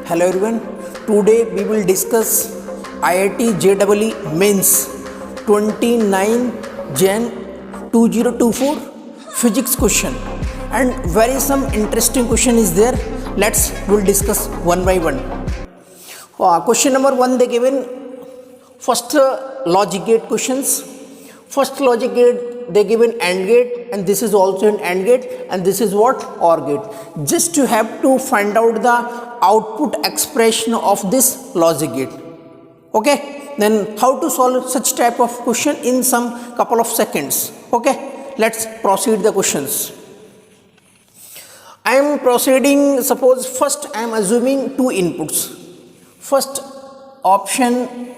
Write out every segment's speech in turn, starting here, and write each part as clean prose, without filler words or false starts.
Hello everyone. Today we will discuss IIT JEE Mains 29 Jan 2024 physics question, and very some interesting question is there. We'll discuss one by one. Question number 1 they given first logic gate questions. First logic gate they given AND gate, and this is also an AND gate, and this is what OR gate. Just you have to find out the output expression of this logic gate. Okay, then how to solve such type of question in some couple of seconds. Okay, let's proceed the questions. I am proceeding. Suppose first I am assuming two inputs. First option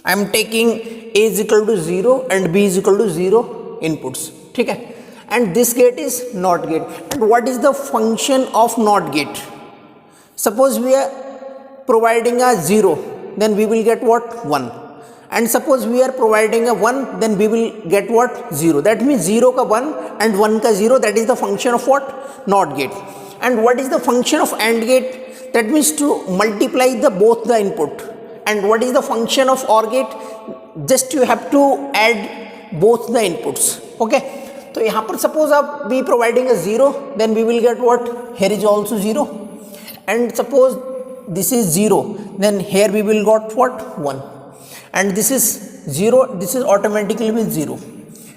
I am taking A is equal to 0 and B is equal to 0 inputs. Okay, and this gate is NOT gate. And what is the function of NOT gate? Suppose we are providing a 0, then we will get what? 1. And suppose we are providing a 1, then we will get what? 0. That means 0 ka 1 and 1 ka 0. That is the function of what? NOT gate. And what is the function of AND gate? That means to multiply the both the input. And what is the function of OR gate? Just you have to add both the inputs. Okay, तो यहाँ पर suppose आप we providing a 0, then we will get what? Here is also 0. And suppose this is 0, then here we will got what? 1. And this is 0, this is automatically with 0.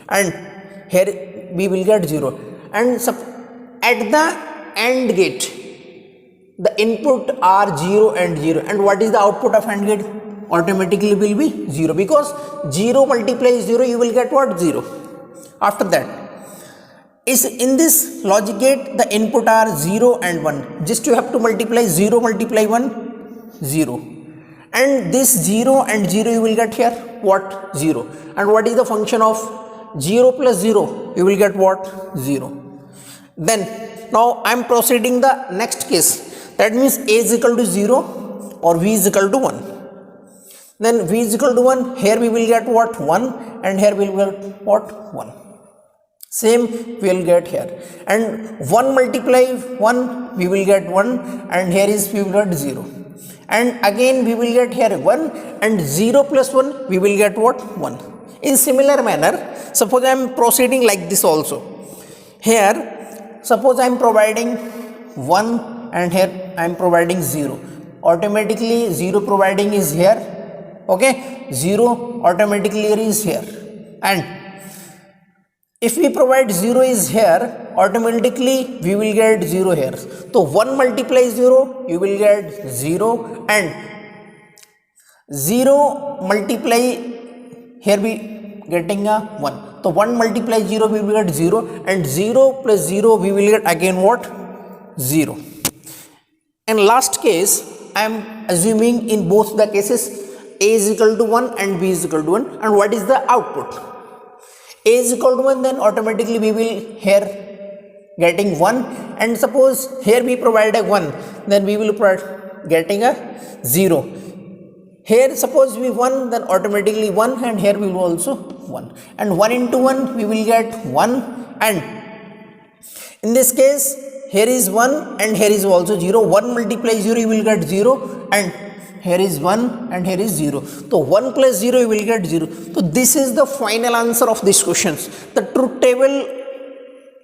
And here we will get 0. And at the AND gate, the input are 0 and 0, and what is the output of AND gate? Automatically will be 0, because 0 multiplies 0, you will get what? 0. After that is in this logic gate, the input are 0 and 1. Just you have to multiply 0 multiply 1, 0. And this 0 and 0 you will get here what? 0. And what is the function of 0 plus 0? You will get what? 0. Then now I am proceeding the next case. That means A is equal to 0 or V is equal to 1. Then V is equal to 1, here we will get what? 1, and here we will get what? 1. Same we will get here. And 1 multiply 1, we will get 1, and here is we will get 0. And again we will get here 1, and 0 plus 1, we will get what? 1. In similar manner, suppose I am proceeding like this also. Here, suppose I am providing 1, and here I am providing 0. Automatically 0 providing is here. Okay, 0 automatically is here. And if we provide 0 is here, automatically we will get 0 here. So 1 multiply 0, you will get 0, and 0 multiply, here we getting a 1. So 1 multiply 0, we will get 0, and 0 plus 0, we will get again what? 0. In last case, I am assuming in both the cases A is equal to 1 and B is equal to 1. And what is the output? A is equal to 1, then automatically we will here getting 1. And suppose here we provide a 1, then we will provide getting a 0. Here suppose we 1, then automatically 1, and here we will also 1. And 1 into 1, we will get 1. And in this case, here is 1 and here is also 0. 1 multiply 0, you will get 0, and here is 1 and here is 0. So 1 plus 0, you will get 0. So this is the final answer of this questions. The truth table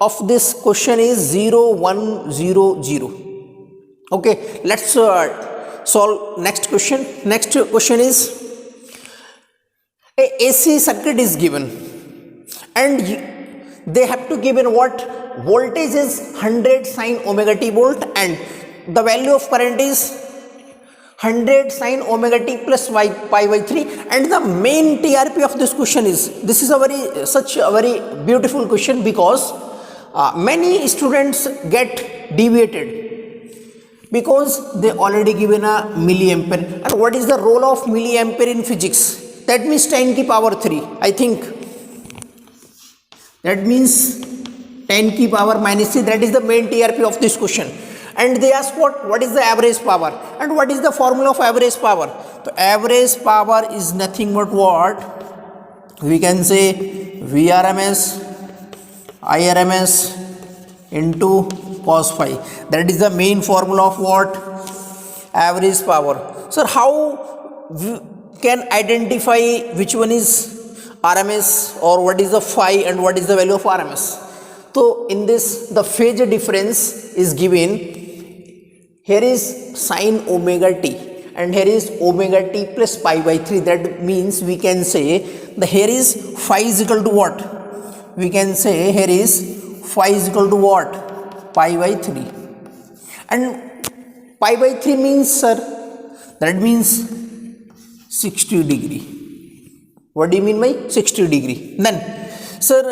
of this question is 0, 1, 0, 0. Okay, let's solve next question. Next question is a AC circuit is given, and they have to give in what? Voltage is 100 sine omega t volt, and the value of current is 100 sine omega t plus pi by 3. And the main TRP of this question is, this is such a very beautiful question, because many students get deviated because they already given a milliampere. And what is the role of milliampere in physics? That means 10 ki power 3, I think. That means 10 ki power minus 3. That is the main TRP of this question. And they ask what is the average power, and what is the formula of average power? So average power is nothing but what? We can say VRMS IRMS into cos phi. That is the main formula of what? average power. Sir, how we can identify which one is RMS or what is the phi and what is the value of RMS? So in this the phase difference is given. Here is sine omega t and here is omega t plus pi by 3. That means we can say the here is phi is equal to what? We can say here is phi is equal to what? Pi by 3. And pi by 3 means, sir, that means 60 degree. What do you mean by 60 degree? Then, sir,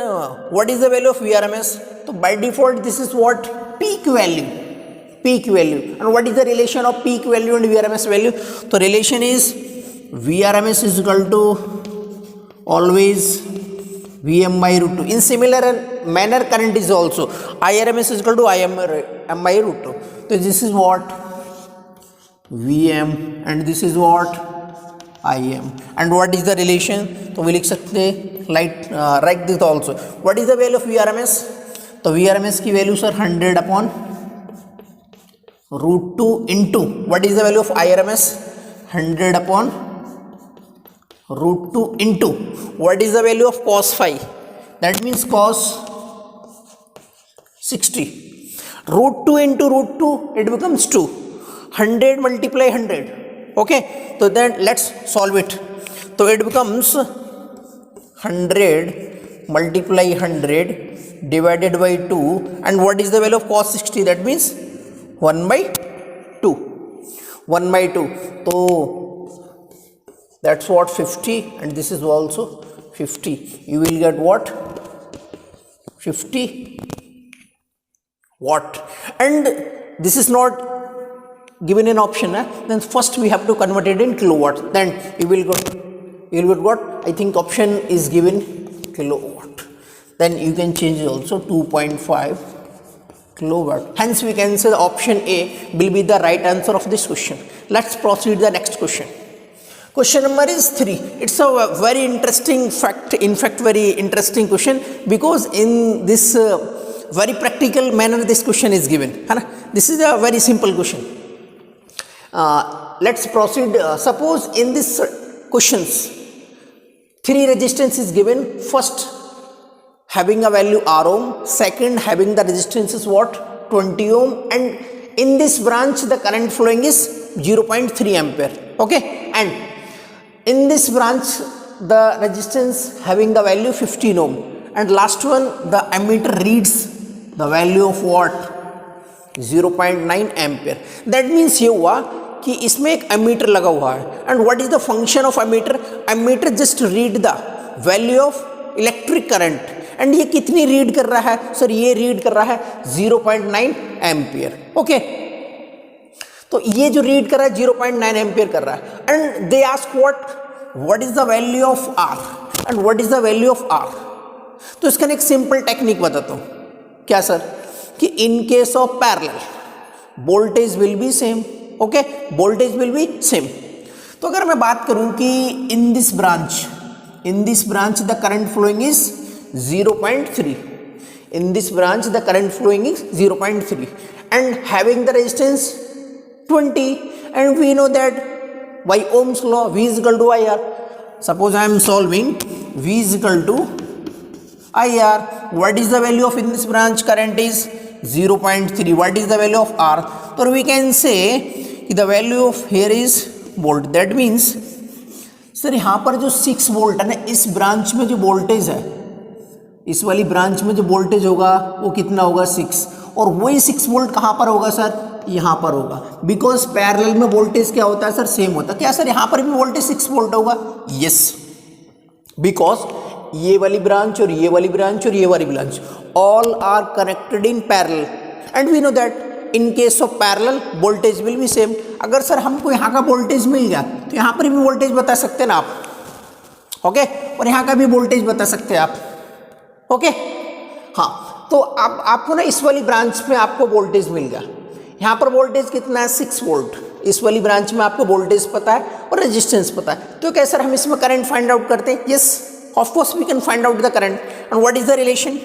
what is the value of VRMS? So by default this is what? Peak value. Peak value. And what is the relation of peak value and VRMS value? So relation is VRMS is equal to always Vm by root 2. In similar manner current is also IRMS is equal to Im by root 2. So this is what? Vm and this is what? Im. And what is the relation? So we write this also. What is the value of VRMS? So VRMS की value sir 100 upon root 2 into what is the value of IRMS? 100 upon root 2 into what is the value of cos phi? That means cos 60. Root 2 into root 2, it becomes 2. 100 multiply 100. Okay, so then let's solve it. So it becomes 100 multiply 100 divided by 2, and what is the value of cos 60? That means 1 by 2. 1 by 2. So that's what? 50, and this is also 50. You will get what? 50 watt. And this is not given an option. Then first we have to convert it in kilowatt. Then you will get what? I think option is given kilowatt. Then you can change it also 2.5 kilowatt. Hence we can say the option A will be the right answer of this question. Let's proceed the next question. Question number is 3. It's a very interesting fact. In fact, very interesting question, because in this very practical manner this question is given. This is a very simple question. Let's proceed. Suppose in this questions 3 resistance is given. First having a value R ohm, second having the resistance is what? 20 ohm, and in this branch the current flowing is 0.3 ampere. Okay, and in this branch the resistance having the value 15 ohm, and last one the ammeter reads the value of what? 0.9 ampere. That means ये हुआ कि इसमें एक ammeter लगा हुआ है, and what is the function of ammeter? Ammeter just read the value of electric current, and ये कितनी रीड कर रहा है? सर ये रीड कर रहा है 0.9 एम्पियर. ओके, तो ये जो रीड कर रहा है 0.9 एम्पियर कर रहा है, and they ask what is the value of R and what is the value of R. तो इसका एक सिंपल टेक्निक बताता हूँ. क्या सर? कि इन case of parallel voltage will be same. Okay, voltage will be same. तो अगर मैं बात करूं कि इन this branch the current following is 0.3. in this branch the current flowing is 0.3 and having the resistance 20, and we know that by Ohm's law V is equal to IR. Suppose I am solving V is equal to IR. What is the value of in this branch current is 0.3. What is the value of R? So we can say the value of here is volt. That means sir यहाँ पर जो 6 volt है ना, इस branch में जो voltage है, इस वाली ब्रांच में जो वोल्टेज होगा वो कितना होगा? 6. और वही 6 वोल्ट कहाँ पर होगा सर? यहाँ पर होगा, बिकॉज पैरेलल में वोल्टेज क्या होता है सर? सेम होता है. क्या सर यहाँ पर भी वोल्टेज 6 वोल्ट होगा? यस, बिकॉज ये वाली ब्रांच और ये वाली ब्रांच और ये वाली branch all are connected in parallel, and we know that in case of parallel voltage will be same. अगर सर हमको यहाँ का वोल्टेज मिल गया तो यहाँ पर भी वोल्टेज बता सकते हैं ना आप. ओके, और यहाँ का भी वोल्टेज बता सकते हैं आप. ओके, हाँ, तो आपको ना इस वाली ब्रांच में आपको वोल्टेज मिल गया. यहाँ पर वोल्टेज कितना है? 6 वोल्ट. इस वाली ब्रांच में आपको वोल्टेज पता है और रेजिस्टेंस पता है. तो क्या सर हम इसमें करंट फाइंड आउट करते हैं? Yes, of course we can find out the current. And what is the relation?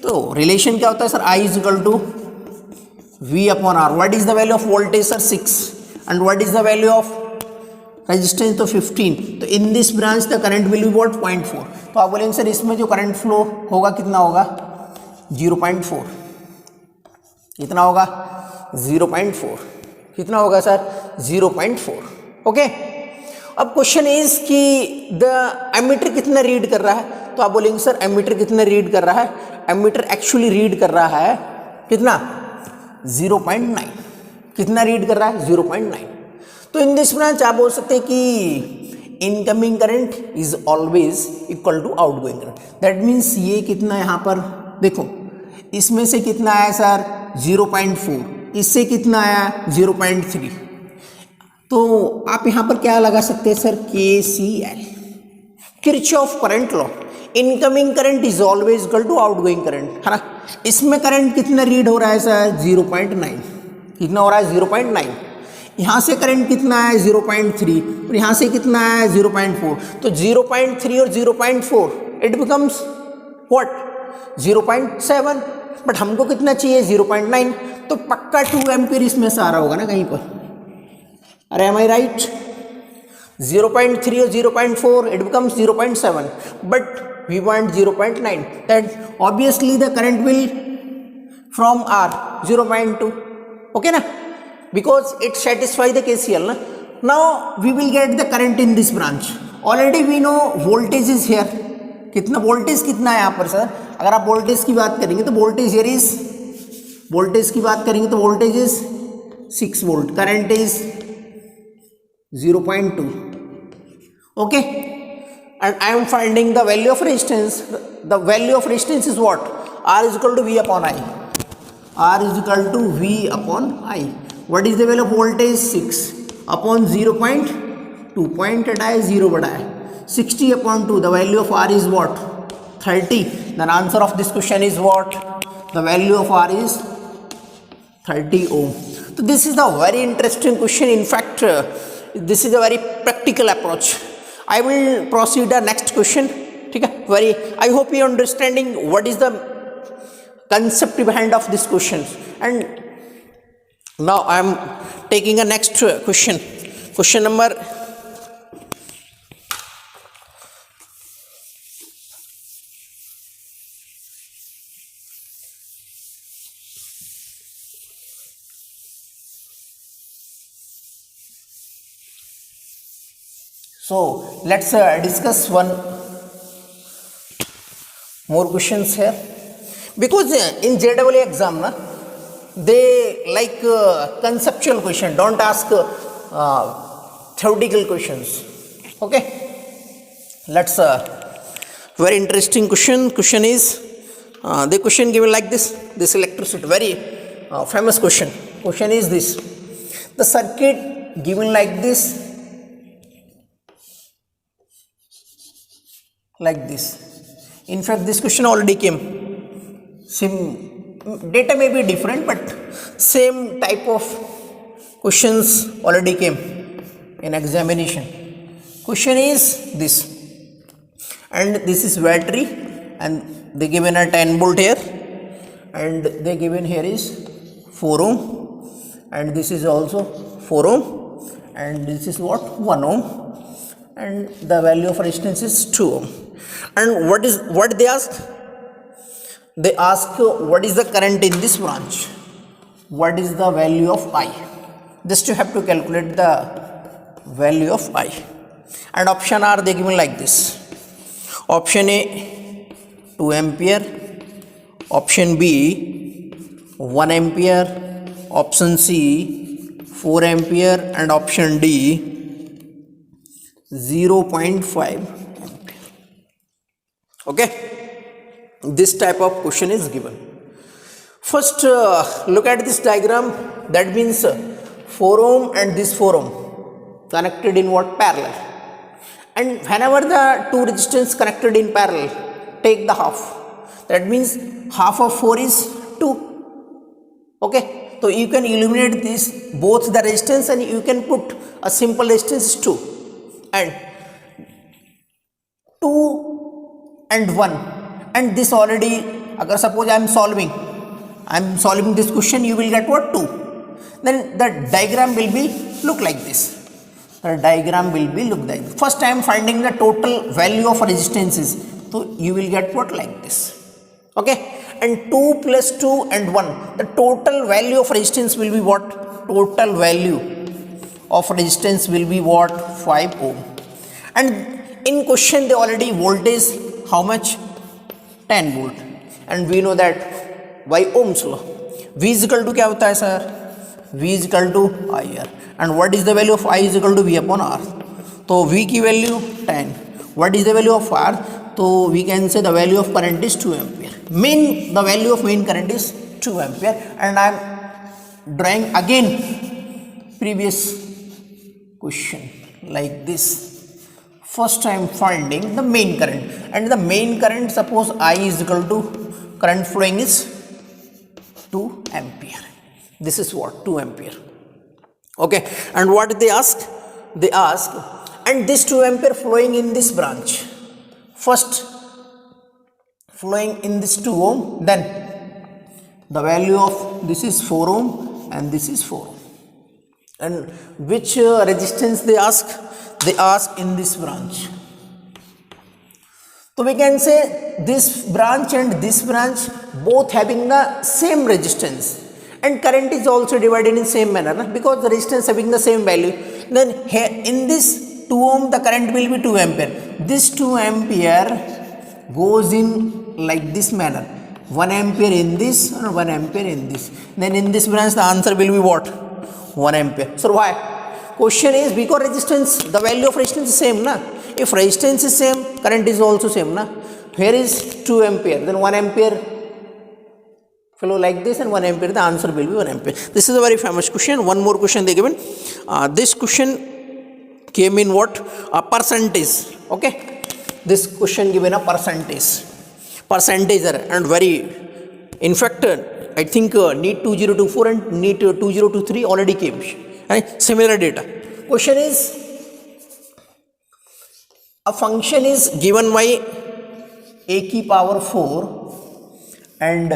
तो रिलेशन क्या होता है sir? I is equal to V upon R. What is the value of voltage sir? 6. and what is the value of resistance तो 15, तो in this branch the current will be what 0.4। तो आप बोलेंगे sir इसमें जो current flow होगा कितना होगा 0.4, कितना होगा 0.4, कितना होगा सर 0.4। ओके, अब क्वेश्चन इज कि द एमीटर कितना रीड कर रहा है, तो आप बोलेंगे सर एमीटर कितना रीड कर रहा है, एमीटर एक्चुअली रीड कर रहा है कितना 0.9, कितना रीड कर रहा है 0.9। तो इन दिस ब्रांच आप बोल सकते हैं कि incoming current is always equal to outgoing current. That means ये कितना यहाँ पर देखो, इसमें से कितना आया सर 0.4, इससे कितना आया 0.3। तो आप यहाँ पर क्या लगा सकते हैं sir KCL, Kirchhoff current law, incoming current is always equal to outgoing current, है ना। इसमें करंट कितना रीड हो रहा है सर 0.9, कितना हो रहा है 0.9। यहाँ से करंट कितना है 0.3 और यहाँ से कितना है 0.4, तो 0.3 और 0.4 इट बिकम्स व्हाट 0.7, बट हमको कितना चाहिए 0.9, तो पक्का 2 एम्पीयर इसमें से आ रहा होगा ना कहीं पर। अरे एम आई राइट, 0.3 और 0.4 it becomes 0.7, but we want 0.9, that obviously the current will from R 0.2, okay ना, because it satisfy the KCL na. Now we will get the current in this branch. Already we know voltage is here. कितना voltage कितना है यहाँ पर sir, अगर आप voltage की बात करेंगे तो वोल्टेज हियर इज, वोल्टेज की बात करेंगे तो voltage is 6 volt, current is 0.2, okay, and I am finding the value of resistance. The value of resistance is what? R is equal to V upon I. R is equal to V upon I. What is the value of voltage? 6 upon 0.2, point हटाए 0 बढ़ाए 60 upon 2, the value of R is what 30। then answer of this question is what, the value of R is 30 ohm। so this is a very interesting question, in fact this is a very practical approach। I will proceed the next question, ठीक है। very I hope you are understanding what is the concept behind of this question। and now I am taking a next question, question number so let's discuss one more questions here, because in JEE exam na they like conceptual question, don't ask theoretical questions, okay। let's very interesting question is the question given like this electricity, very famous question is this, the circuit given like this, in fact this question already came, data may be different but same type of questions already came in examination। question is this, and this is battery and they given a 10 volt here, and they given here is 4 ohm, and this is also 4 ohm, and this is what 1 ohm, and the value of resistance is 2 ohm। and what they ask, they ask what is the current in this branch, what is the value of I, just you have to calculate the value of I, and option are they given like this, option A 2 ampere, option B 1 ampere, option C 4 ampere, and option D 0.5 ampere, okay। this type of question is given। first look at this diagram, that means 4 ohm and this 4 ohm connected in what parallel, and whenever the two resistance connected in parallel take the half, that means half of 4 is 2, okay। so you can eliminate this both the resistance and you can put a simple resistance 2, and 2 and 1, and this already, agar suppose I am solving this question, you will get what 2, Then the diagram will be look like this. The diagram will be look like this. First I am finding the total value of resistances. So you will get what like this. Okay. And 2 plus 2 and 1. The total value of resistance will be what? Total value of resistance will be what? 5 ohm. And in question they already voltage how much? 10 volt. And we know that by Ohm's law. V is equal to क्या होता है sir? V is equal to IR. And what is the value of I is equal to V upon R? तो V की value 10. What is the value of R? So we can say the value of current is 2 ampere. The value of main current is 2 ampere. And I am drawing again previous question like this. First I am finding the main current. And the main current, suppose I is equal to current flowing is 2 ampere. This is what? 2 ampere. Okay. And what did they ask? They ask, and this 2 ampere flowing in this branch. First flowing in this 2 ohm, then the value of this is 4 ohm and this is 4 ohm. And which resistance they ask? They ask in this branch. So we can say this branch and this branch both having the same resistance, and current is also divided in same manner because the resistance having the same value. Then here in this 2 ohm the current will be 2 ampere. This 2 ampere goes in like this manner, 1 ampere in this and 1 ampere in this. Then in this branch the answer will be what? 1 ampere. So why? Question is because resistance, the value of resistance is same na. If resistance is same, current is also same na. Here is 2 ampere, then 1 ampere flow like this and 1 ampere, the answer will be 1 ampere. This is a very famous question. One more question they given. This question came in what? A percentage. Okay. This question given a percentage. Percentage error and very, in fact, I think NEET 2024 and NEET 2023 already came. Right? Similar data. Question is, a function is given by a की power 4 and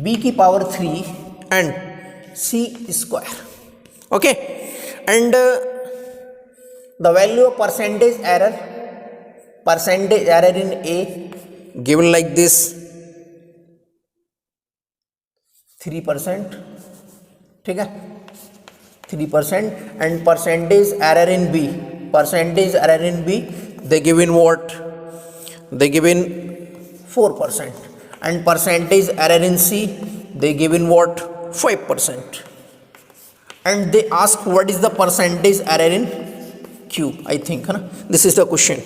b की power 3 and c square. Okay. And the value of percentage error in A given like this 3%. ठीक है, 3%. And percentage error in B, they given what? They given 4%. And percentage error in C, they given what? 5%. And they ask what is the percentage error in Q, I think. Huh? This is the question.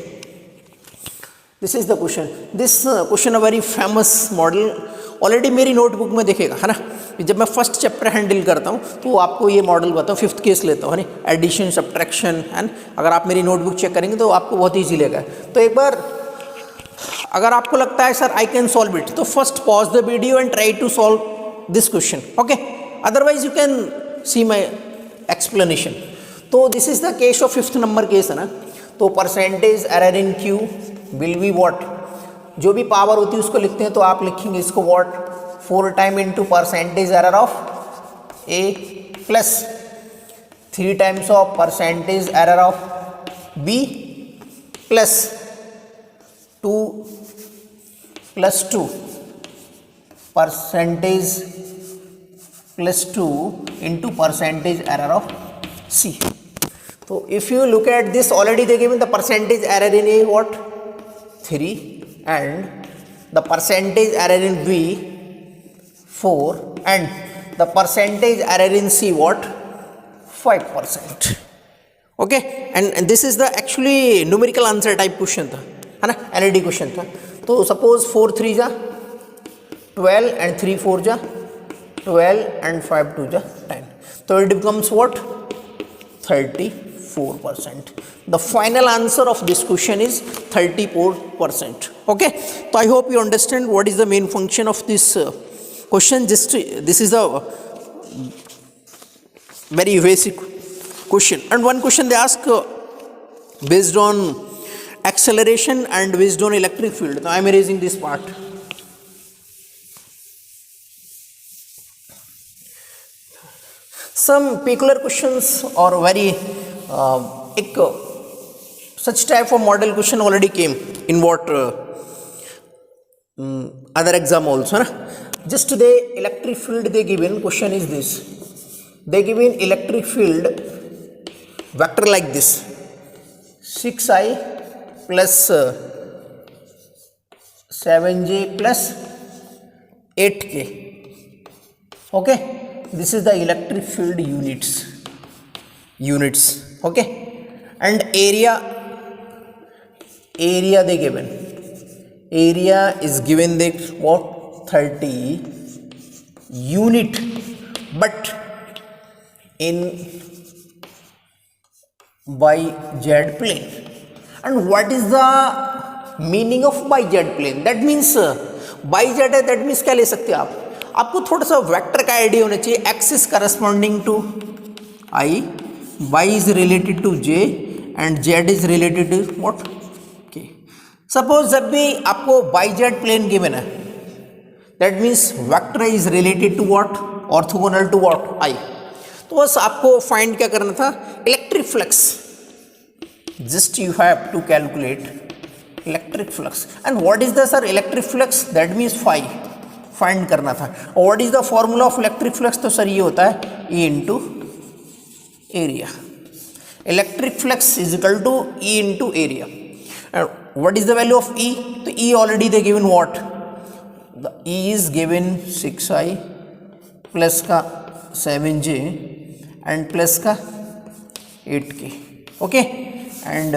This is the question. This question a very famous model. Already मेरी notebook में दिखेगा है ना. जब मैं first chapter handle करता हूँ तो आपको ये मॉडल बताऊँ. 5th केस लेता हूँ है ना, एडिशन सब्ट्रैक्शन. एंड अगर आप मेरी नोटबुक चेक करेंगे तो आपको बहुत ईजी लगेगा. तो एक बार अगर आपको लगता है sir I can solve it, तो first pause the video and try to solve this question. Okay, otherwise you can see my explanation. तो this is the case of 5th number case है ना. तो percentage error in Q will be what, जो भी power होती है उसको लिखते हैं तो आप लिखेंगे इसको what 4 time into percentage error of A plus 3 times of percentage error of B plus 2 percentage plus 2 into percentage error of C. तो if you look at this already they given the percentage error in A what 3 and the percentage error in B 4 and the percentage error in C what 5%. Okay, and this is the actually numerical answer type question था है ना, NID question था. तो suppose 4 3 जा 12 and 3 4 जा 12 and 5 2 जा 10. So it becomes what 34%. The final answer of this question is 34%. Okay, so I hope you understand what is the main function of this question. Just this is a very basic question, and one question they ask based on acceleration and based on electric field. Now I am erasing this part. some peculiar questions or very such type of model question already came in what other exam also na? Just the electric field they given question is this, they given electric field vector like this 6i plus 7j plus 8k. Okay, this is the electric field units. Okay, and area they given, area is given the what 30 unit, but in by z plane. And what is the meaning of by z plane? That means by z है, that means क्या ले सकते हो आपको थोड़ा सा vector का idea होना चाहिए. x is corresponding to I, y is related to j and z is related to what k. Suppose जब भी आपको by z plane given है, that means vector is related to what, orthogonal to what I. तो बस आपको find क्या करना था, electric flux. Just you have to calculate electric flux. And what is the sir electric flux, that means phi find करना था. और what is the formula of electric flux, तो सर ये होता है E into area. Electric flux is equal to E into area. What is the value of E, तो E already they given what, the E is given 6i plus का 7j and plus का 8k. Okay, and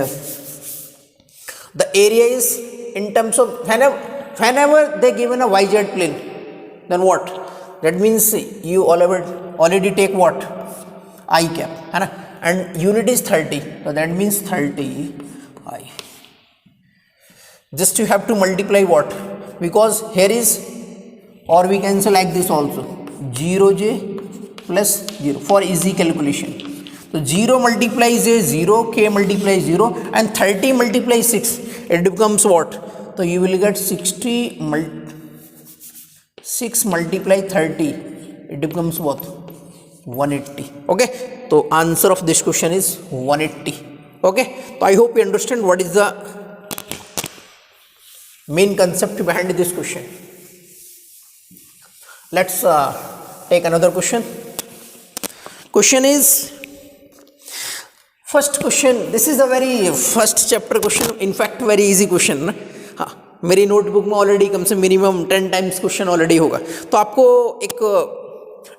the area is in terms of whenever they given a yz plane, then what, that means you already take what I cap है ना, and unit is 30, so that means 30i. just you have to multiply what, because here is, or we can say like this also, 0j plus 0 for easy calculation. So 0 multiplies 0, k multiplies 0, and 30 multiplies 6, it becomes what, so you will get 6 multiply 30, it becomes what, 180. Okay, so answer of this question is 180. Okay, so I hope you understand what is the main concept behind this question. Let's take another question. Question is, first question, this is a very first chapter question, in fact very easy question ना. हाँ, मेरी notebook में already कम से minimum 10 times question already होगा. तो आपको एक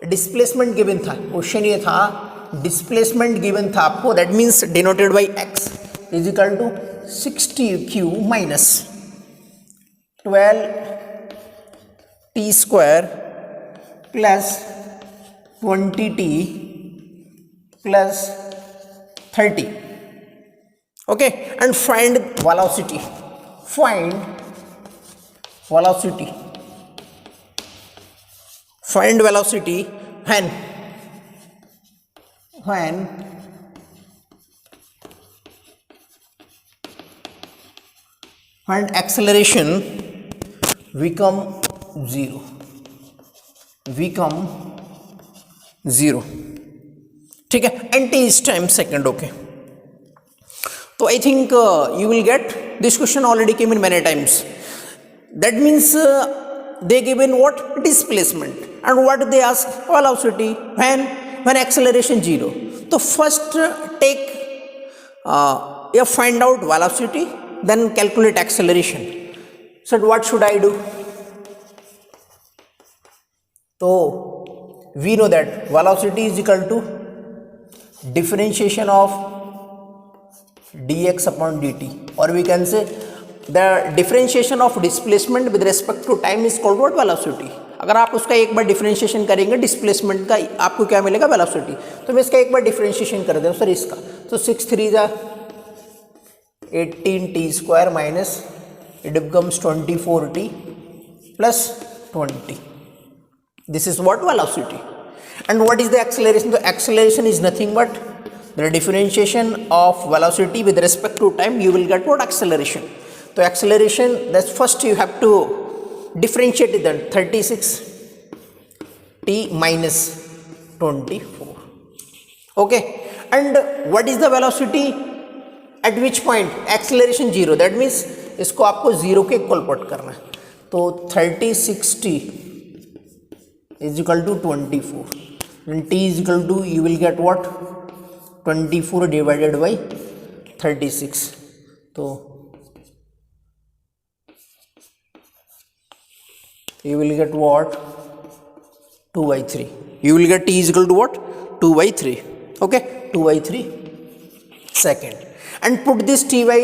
displacement given था, क्वेश्चन ये था डिस्प्लेसमेंट गिवन था आपको, that means denoted by x is equal to 60q minus 12t square plus 20t plus 30. Okay, and find velocity. Find velocity when acceleration become zero. ठीक है, and t is time second. Okay, तो I think you will get this question already came in many times. That means they given what, displacement, and what they ask, velocity when acceleration 0. So first take find out velocity, then calculate acceleration. So what should I do? So we know that velocity is equal to differentiation of dx upon dt, or we can say the differentiation of displacement with respect to time is called what, velocity. अगर आप उसका एक बार differentiation करेंगे displacement का, आपको क्या मिलेगा, velocity. तो मैं इसका एक बार डिफरेंशिएशन कर देता हूँ सर इसका, तो 6 3 जा 18t square minus it becomes 24t plus 20. This is what, velocity. And what is the acceleration? The acceleration is nothing but the differentiation of velocity with respect to time. You will get what, acceleration. So acceleration, that's first you have to differentiate it, then 36t minus 24. Okay, and what is the velocity at which point? Acceleration 0, that means इसको आपको 0 के equal put करना है. तो 30/60 is equal to 24, and t is equal to, you will get what, 24 divided by 36. तो you will get what, 2/3. You will get t is equal to what, 2/3. Okay, 2/3 second, and put this t by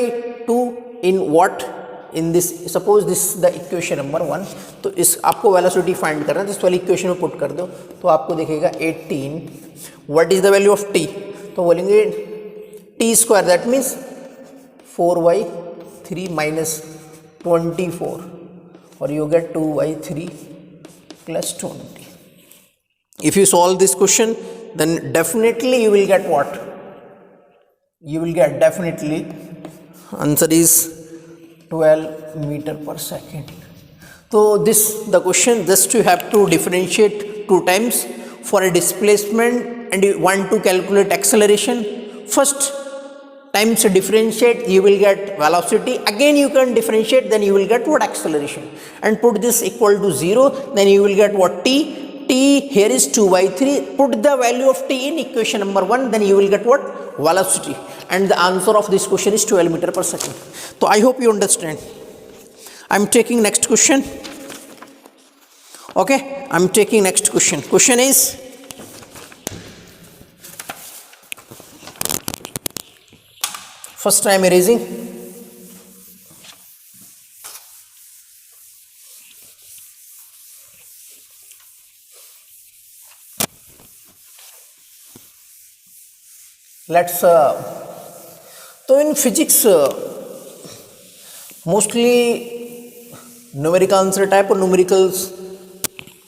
2 in what, in this, suppose this is the equation number 1. तो इस आपको velocity find करना है, तो इस वाली equation में put कर दो तो आपको दिखेगा 18. What is the value of t? तो बोलेंगे t square, that means 4/3 minus 24, और you get 2/3 plus 20. If you solve this question, then definitely you will get what? You will get definitely, answer is 12 meter per second. So this the question, just you have to differentiate 2 times for a displacement and you want to calculate acceleration. First times differentiate, you will get velocity, again you can differentiate, then you will get what, acceleration, and put this equal to 0, then you will get what, t. Here is 2/3, put the value of t in equation number 1, then you will get what, velocity, and the answer of this question is 12 meter per second. So I hope you understand. I am taking next question. Okay, I am taking next question. Question is, first I am erasing. Let's so in physics mostly numerical answer type or numericals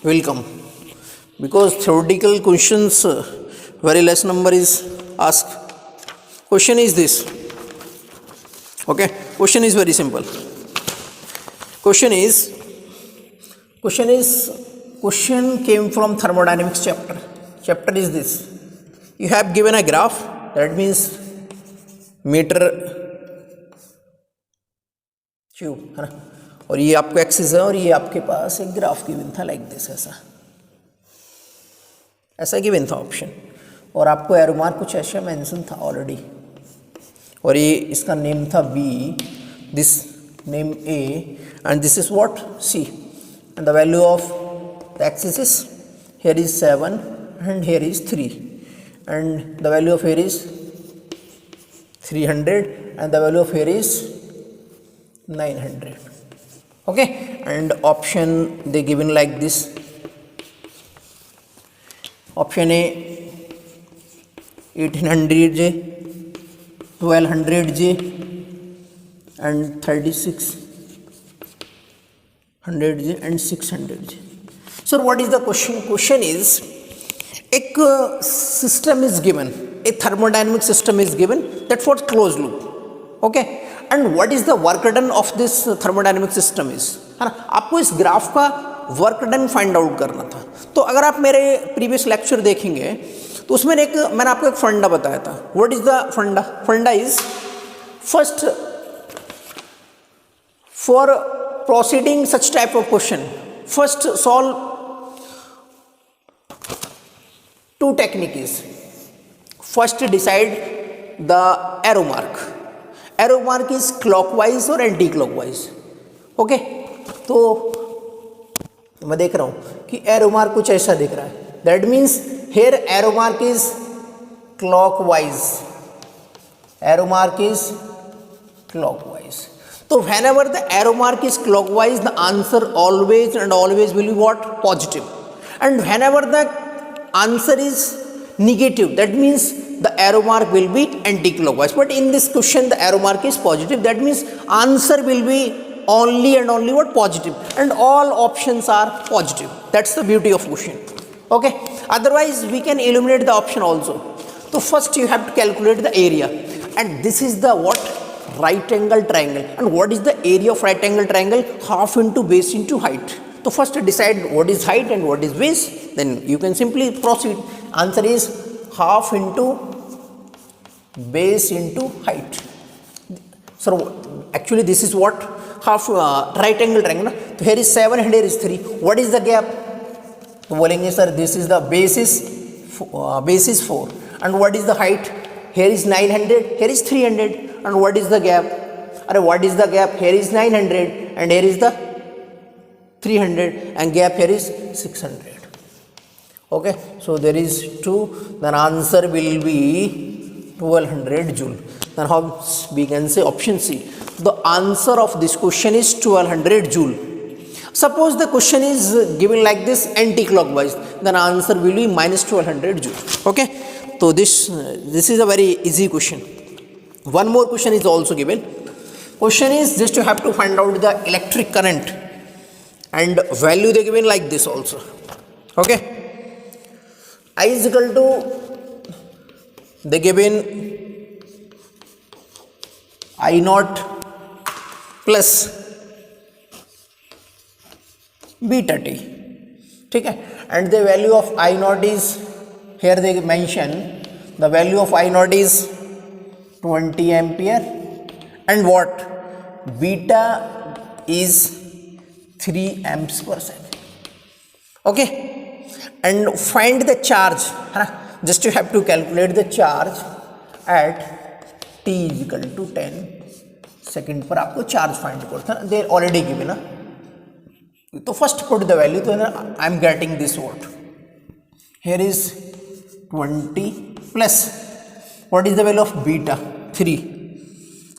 will come, because theoretical questions very less number is asked. Question is this. Okay, question is very simple. Question came from thermodynamics chapter. Chapter is this. You have given a graph, that means metre cube है ना, और ये आपको axis है, और ये आपके पास एक ग्राफ गिवन था लाइक दिस, ऐसा गिवन था ऑप्शन, और आपको एरो मार्क कुछ ऐसा मेंशन था ऑलरेडी, और ये इसका नेम था B, this name A, and this is what, C, and the value of the axis is, here is 7 and here is 3, and the value of here is 300 and the value of here is 900. Okay, and option they given like this. Option A 1800J, 1200J and 3600J and 600J. So what is the question? Question is, एक system is given, a thermodynamic system is given, that for closed loop. Okay, and what is the work done of this thermodynamic system is, है ना, आपको इस graph का work done find out करना था. तो अगर आप मेरे प्रीवियस लेक्चर देखेंगे तो उसमें मैंने आपको एक फंडा बताया था. व्हाट इज द फंडा? फंडा is, first for proceeding such type of question, first solve two technique is, first decide the arrow mark. Arrow mark is clockwise or anti-clockwise. Okay, तो मैं देख रहा हूँ कि arrow mark कुछ ऐसा दिख रहा है. That means here arrow mark is clockwise. Arrow mark is clockwise. So whenever the arrow mark is clockwise, the answer always and always will be what? Positive. And whenever the answer is negative, that means the arrow mark will be anti-clockwise. But in this question the arrow mark is positive, that means answer will be only and only what? Positive, and all options are positive. That's the beauty of question. Okay, otherwise we can eliminate the option also. So first you have to calculate the area, and this is the what? Right angle triangle. And what is the area of right angle triangle? Half into base into height. So first decide what is height and what is base, then you can simply proceed. Answer is half into base into height. Sir actually this is what half right angle triangle ना. तो here is 7 and here is 3. What is the gap? तो बोलेंगे sir this is the base is 4 and what is the height? Here is 900, here is 300 and what is the gap? अरे what is the gap? Here is 900 and here is the 300 and gap here is 600. Okay, so there is 2, then answer will be 1200 joule. Then how we can say option C. The answer of this question is 1200 joule. Suppose the question is given like this anti-clockwise, then answer will be minus 1200 joule. Okay, so this is a very easy question. One more question is also given. Question is just you have to find out the electric current and value they given like this also. Okay, I is equal to they given I naught plus beta t. ठीक है, and the value of I naught is here they mention the value of I naught is 20 ampere and what beta is 3 amps per second. Okay, and find the charge. Just you have to calculate the charge at t is equal to 10 second पर आपको charge find करना है. they already given ना. तो first put the value. तो I am getting this what here is 20 plus what is the value of beta 3.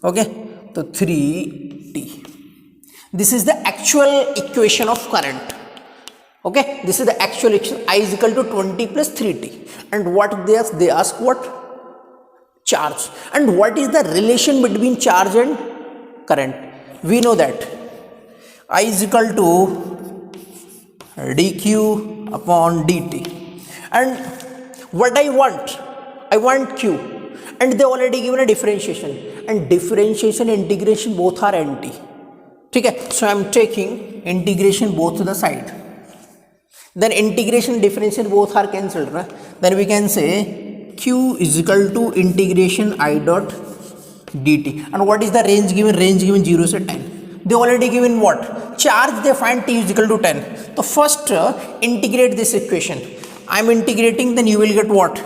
Okay, तो 3t. This is the actual equation of current. Okay, this is the actual equation. I is equal to 20 plus 3t and what they ask what charge and what is the relation between charge and current. We know that I is equal to dq upon dt and what I want q and they already given a differentiation and differentiation integration both are anti. ठीक है, so I am taking integration both to the side, then integration differentiation both are cancelled, right? Then we can say q is equal to integration I dot dt and what is the range given? Range given 0 से 10. They already given what charge they find t is equal to 10. So first integrate this equation. I am integrating, then you will get what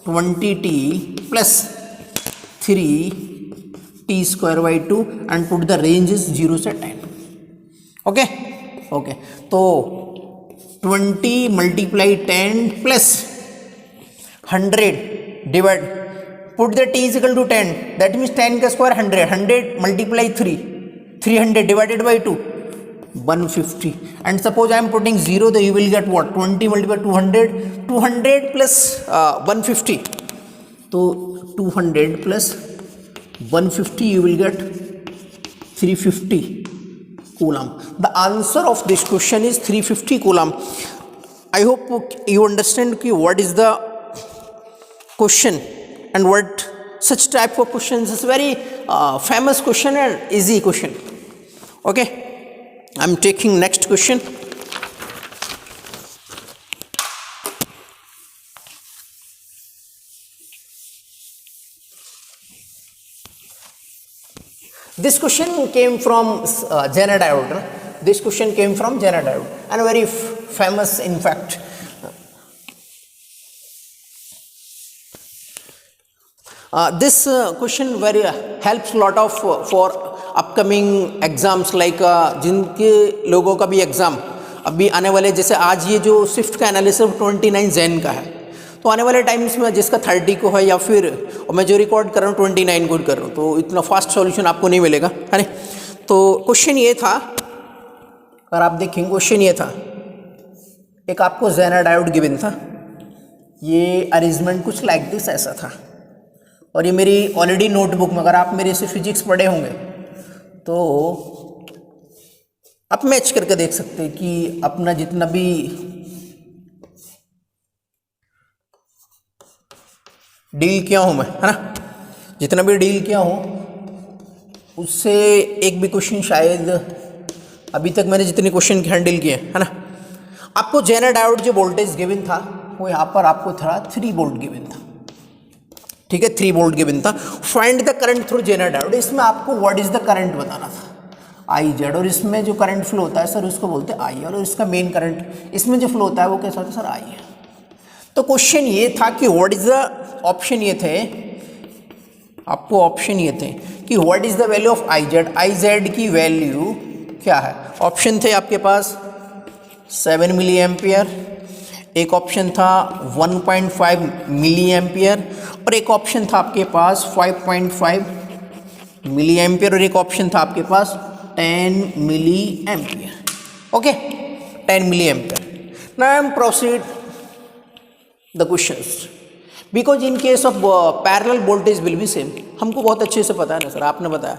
20t plus 3t square by 2 and put the range is 0 से 10. Okay, okay, so 20 multiply 10 plus 100 divide, put the t is equal to 10, that means 10 का square 100, 100 multiply 300 divided by 2 150 and suppose I am putting 0, then you will get what 20 multiplied 200 plus 150. So 200 plus 150 you will get 350 coulomb. The answer of this question is 350 coulomb. I hope you understand what is the question and what such type of questions is very famous question and easy question. Okay, I am taking next question. This question came from Zener diode. This question came from Zener diode and very famous in fact. This question very helps lot of for upcoming exams like जिनके लोगों का भी exam अभी आने वाले, जैसे आज ये जो स्विफ्ट का एनालिसिस 29 जैन का है, तो आने वाले टाइम्स में जिसका 30 को है या फिर और मैं जो रिकॉर्ड कर रहा हूँ 29 को कर रहा हूँ, तो इतना फास्ट सॉल्यूशन आपको नहीं मिलेगा, है ना. तो क्वेश्चन ये था, अगर आप देखेंगे क्वेश्चन ये था, एक आपको ज़ेनर डायोड गिवन था, ये अरेंजमेंट कुछ लाइक दिस ऐसा था और ये मेरी ऑलरेडी नोटबुक में, अगर आप मेरे से फिजिक्स पढ़े होंगे तो आप मैच करके देख सकते हैं कि अपना जितना भी डील किया हूँ मैं, है ना, जितना भी डील किया हूँ उससे एक भी क्वेश्चन शायद अभी तक मैंने जितने क्वेश्चन हैंडल किए, है ना. आपको ज़ेनर डायोड जो वोल्टेज गिवन था वो यहाँ पर आपको था 3 वोल्ट गिवन था, ठीक है, 3 वोल्ट गिवन था। Find the current through Zener diode, इसमें आपको व्हाट इज द करंट बताना था, आई जेड, और इसमें जो करंट फ्लो होता है सर उसको बोलते हैं आई, और इसका मेन करंट इसमें जो फ्लो होता है वो कैसा होता है सर, आई है। तो क्वेश्चन ये था कि व्हाट इज द ऑप्शन, ये थे आपको ऑप्शन ये थे कि what is the value of I Z, I Z की वैल्यू क्या है। ऑप्शन थे आपके पास 7 मिली एम्पियर, एक ऑप्शन था 1.5 मिली एम्पियर, और एक ऑप्शन था आपके पास 5.5 मिली एम्पियर, और एक ऑप्शन था आपके पास 10 milli ampere. Okay, 10 milli ampere. Now I am proceed the questions because in case of parallel voltage will be same, हमको बहुत अच्छे से पता है ना सर, आपने बताया।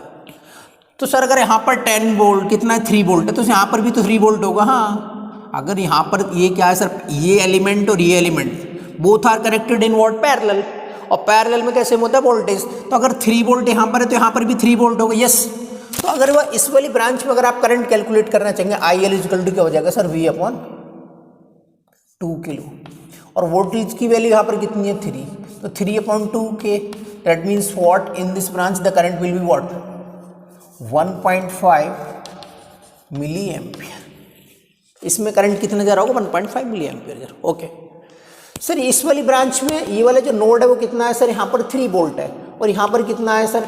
तो सर अगर यहाँ पर 10 वोल्ट कितना है 3 वोल्ट है, तो यहाँ पर भी तो 3 वोल्ट होगा। हाँ, अगर यहाँ पर ये क्या है सर, ये एलिमेंट और ये element both are connected in what, parallel, और पैरेलल में कैसे होता है वोल्टेज, तो अगर 3 वोल्ट यहाँ पर है तो यहाँ पर भी 3 वोल्ट होगा। यस, तो अगर वह इस वाली ब्रांच में अगर आप करंट कैलकुलेट करना चाहेंगे, आई एल इजिकल टू क्या हो जाएगा सर, V अपॉन 2 किलो, और वोल्टेज की वैल्यू यहाँ पर कितनी है 3, तो 3 upon 2 k, that means what in this branch the current will be what 1.5 milli ampere. इसमें करंट कितना जा रहा होगा 1.5 मिली एम्पियर। ओके सर, इस वाली ब्रांच में ये वाला जो नोड है वो कितना है सर, यहाँ पर 3 वोल्ट है, और यहाँ पर कितना है सर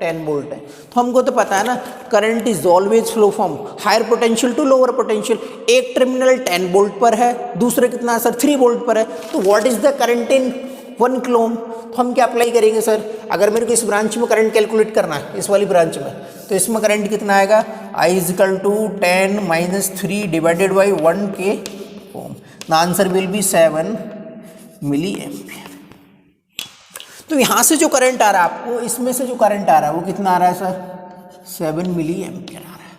10 वोल्ट है। तो हमको तो पता है ना, current is always flow from higher potential to lower potential. एक टर्मिनल 10 वोल्ट पर है, दूसरे कितना है सर 3 वोल्ट पर है, तो what is the current in 1 kilo ohm. तो हम क्या अप्लाई करेंगे सर, अगर मेरे को इस ब्रांच में करंट कैलकुलेट करना है, इस वाली ब्रांच में, तो इसमें करंट कितना आएगा, I is equal to 10 minus 3 divided by 1 K ohm. The answer will be 7 milli ampere. तो यहाँ से जो करंट आ रहा है आपको, इसमें से जो करंट आ रहा है वो कितना आ रहा है सर, 7 मिली एम्पियर आ रहा है।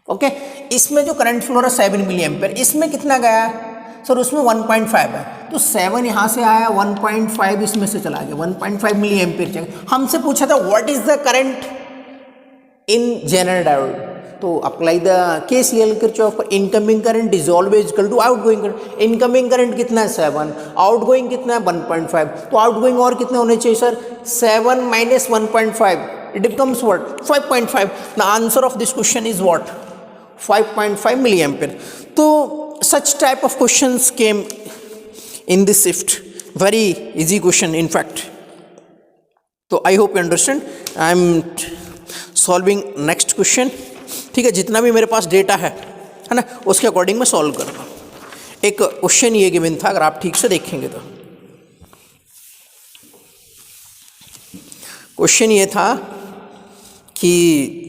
ओके, इसमें जो करंट फ्लो रहा है 7 मिली एम्पियर, इसमें कितना गया सर, उसमें 1.5 है, तो 7 यहाँ से आया, 1.5 इसमें से चला गया, 1.5 मिली एम्पियर चाहिए। हमसे पूछा था what is the current in Zener diode, तो apply the KCL Kirchhoff, incoming current is always equal to outgoing current. Incoming current कितना है 7, आउटगोइंग कितना है 1.5, तो आउटगोइंग और कितने होने चाहिए sir, 7 minus 1.5, it becomes what 5.5। The answer of this question is what 5.5 milli ampere. तो such type of questions came in this shift, very easy question in fact. So I hope you understand. I am solving next question. ठीक है, जितना भी मेरे पास data है ना, उसके according मैं सॉल्व कर रहा हूँ। एक क्वेश्चन ये गिवन था, अगर आप ठीक से देखेंगे तो क्वेश्चन ये था कि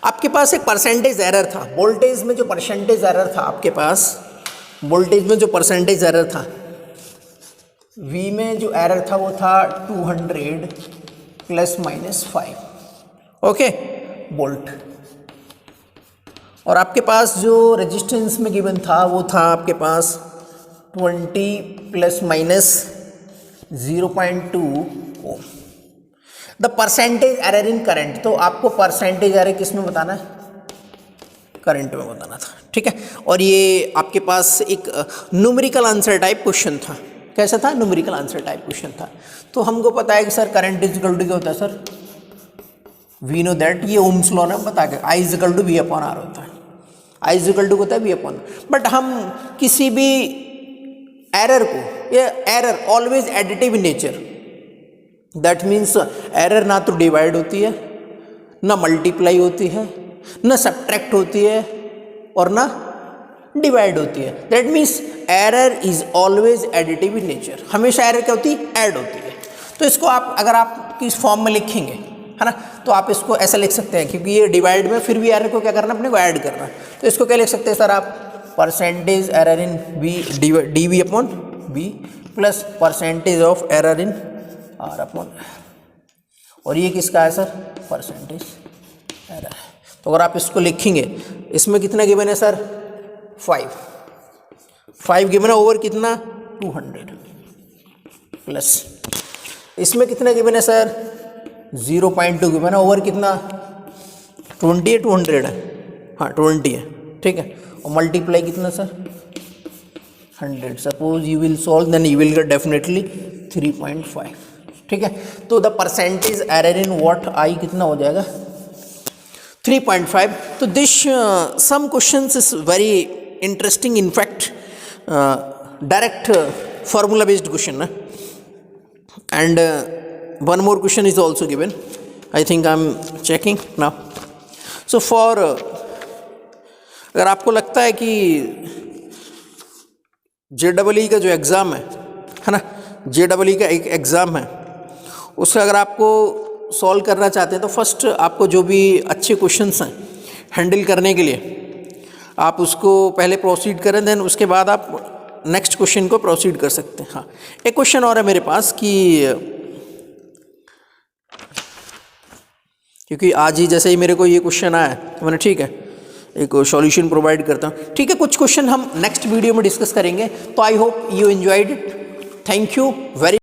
आपके पास एक परसेंटेज एरर था, वोल्टेज में जो परसेंटेज एरर था आपके पास, वोल्टेज में जो परसेंटेज एरर था, V में जो एरर था वो था 200 प्लस माइनस 5, ओके वोल्ट, और आपके पास जो रेजिस्टेंस में गिवन था वो था आपके पास 20 plus minus 0.2 ohm. The percentage error in current, तो आपको परसेंटेज एरर किस में बताना है, करंट में बताना था, ठीक है। और ये आपके पास एक न्यूमेरिकल आंसर टाइप क्वेश्चन था, कैसा था, न्यूमेरिकल आंसर टाइप क्वेश्चन था। तो हमको पता है कि sir current is equal to क्या होता है सर, वी नो दैट, ये ओम्स लॉ ने बता के I is equal to V upon R होता है, आई इज इक्वल टू होता है वी अपॉन। बट हम किसी भी एरर को, ये error always additive in nature, that means error ना तो डिवाइड होती है, ना मल्टीप्लाई होती है, ना सब्ट्रैक्ट होती है, और ना डिवाइड होती है। That means error is always additive in nature, हमेशा एरर क्या होती है, ऐड होती है। तो इसको आप अगर आप किस फॉर्म में लिखेंगे है ना, तो आप इसको ऐसा लिख सकते हैं, क्योंकि ये डिवाइड में फिर भी एरर को क्या करना, अपने को ऐड करना। तो इसको क्या लिख सकते हैं सर आप, percentage error in V D V upon V plus percentage of error in R upon, और ये किसका है सर, परसेंटेज एरर है। तो अगर आप इसको लिखेंगे, इसमें कितना गिवन है सर 5 गिवन है, ओवर कितना 200 प्लस, इसमें कितना गिवन है सर 0.2 गिवन है, ओवर कितना 20 है, 200 है, हाँ 20 है, ठीक है, और मल्टीप्लाई कितना sir 100 suppose you will solve, then you will get definitely 3.5. ठीक है, तो the percentage error in what I कितना हो जाएगा 3.5. तो this some questions is very interesting, in fact direct formula based question, and one more question is also given. I think I'm checking now. So for अगर आपको लगता है कि JEE का जो एग्ज़ाम है ना, JEE का एक एग्ज़ाम है, उसका अगर आपको सॉल्व करना चाहते हैं तो फर्स्ट आपको जो भी अच्छे क्वेश्चंस हैं हैंडल करने के लिए आप उसको पहले प्रोसीड करें, देन उसके बाद आप नेक्स्ट क्वेश्चन को प्रोसीड कर सकते हैं. हाँ, एक क्वेश्चन और है मेरे पास कि क्योंकि आज ही जैसे ही मेरे को ये क्वेश्चन आया तो मैंने ठीक है एक सॉल्यूशन प्रोवाइड करता हूँ. ठीक है, कुछ क्वेश्चन हम नेक्स्ट वीडियो में डिस्कस करेंगे. तो I hope you enjoyed it. Thank you very